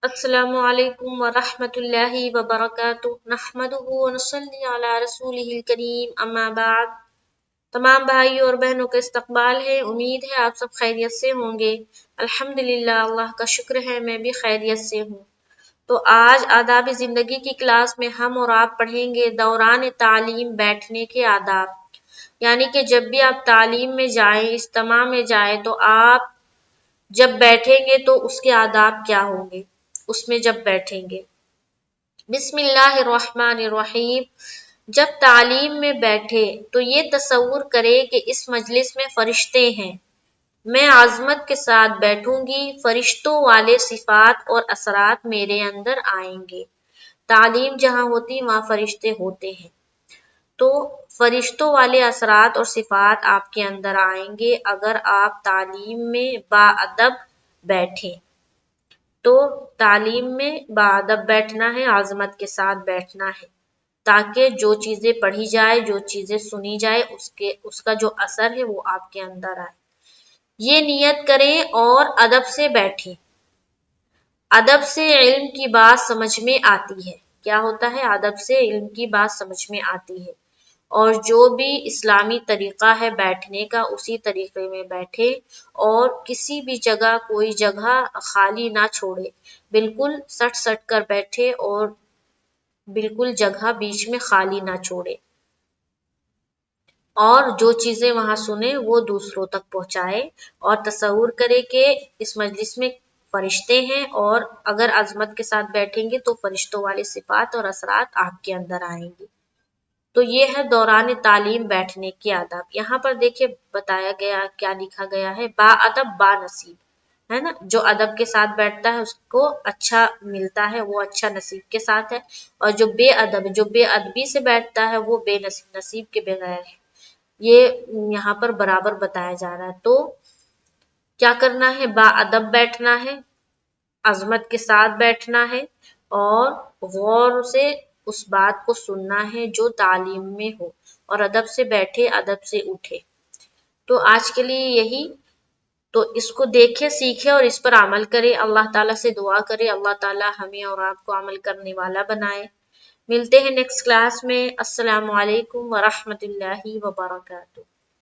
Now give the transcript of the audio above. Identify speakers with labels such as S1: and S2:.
S1: السلام علیکم ورحمۃ اللہ وبرکاتہ، نحمدہ ونصلی علی رسولہ الکریم، اما بعد۔ تمام بھائیوں اور بہنوں کا استقبال ہے، امید ہے آپ سب خیریت سے ہوں گے۔ الحمدللہ، اللہ کا شکر ہے میں بھی خیریت سے ہوں۔ تو آج آداب زندگی کی کلاس میں ہم اور آپ پڑھیں گے دوران تعلیم بیٹھنے کے آداب، یعنی کہ جب بھی آپ تعلیم میں جائیں، اجتماع میں جائیں، تو آپ جب بیٹھیں گے تو اس کے آداب کیا ہوں گے اس میں جب بیٹھیں گے۔ بسم اللہ الرحمن الرحیم۔ جب تعلیم میں بیٹھے تو یہ تصور کرے کہ اس مجلس میں فرشتے ہیں، میں عظمت کے ساتھ بیٹھوں گی، فرشتوں والے صفات اور اثرات میرے اندر آئیں گے۔ تعلیم جہاں ہوتی وہاں فرشتے ہوتے ہیں، تو فرشتوں والے اثرات اور صفات آپ کے اندر آئیں گے اگر آپ تعلیم میں باادب بیٹھیں۔ تو تعلیم میں باادب بیٹھنا ہے، عظمت کے ساتھ بیٹھنا ہے، تاکہ جو چیزیں پڑھی جائے، جو چیزیں سنی جائے، اس کا جو اثر ہے وہ آپ کے اندر آئے۔ یہ نیت کریں اور ادب سے بیٹھیں۔ ادب سے علم کی بات سمجھ میں آتی ہے۔ کیا ہوتا ہے؟ ادب سے علم کی بات سمجھ میں آتی ہے، اور جو بھی اسلامی طریقہ ہے بیٹھنے کا اسی طریقے میں بیٹھے، اور کسی بھی جگہ کوئی جگہ خالی نہ چھوڑے، بالکل سٹ کر بیٹھے اور بالکل جگہ بیچ میں خالی نہ چھوڑے، اور جو چیزیں وہاں سنے وہ دوسروں تک پہنچائے، اور تصور کرے کہ اس مجلس میں فرشتے ہیں، اور اگر عظمت کے ساتھ بیٹھیں گے تو فرشتوں والے صفات اور اثرات آپ کے اندر آئیں گے۔ تو یہ ہے دوران تعلیم بیٹھنے کے آداب۔ یہاں پر دیکھیں بتایا گیا، کیا لکھا گیا ہے؟ با ادب با نصیب، ہے نا؟ جو ادب کے ساتھ بیٹھتا ہے اس کو اچھا ملتا ہے، وہ اچھا نصیب کے ساتھ ہے، اور جو بے ادب، جو بے ادبی سے بیٹھتا ہے وہ بے نصیب، نصیب کے بغیر ہے۔ یہ یہاں پر برابر بتایا جا رہا ہے۔ تو کیا کرنا ہے؟ با ادب بیٹھنا ہے، عظمت کے ساتھ بیٹھنا ہے، اور غور سے اس بات کو سننا ہے جو تعلیم میں ہو، اور ادب سے بیٹھے، ادب سے اٹھے۔ تو آج کے لیے یہی، تو اس کو دیکھے، سیکھے اور اس پر عمل کرے۔ اللہ تعالیٰ سے دعا کرے اللہ تعالیٰ ہمیں اور آپ کو عمل کرنے والا بنائے۔ ملتے ہیں نیکسٹ کلاس میں۔ السلام علیکم ورحمۃ اللہ وبرکاتہ۔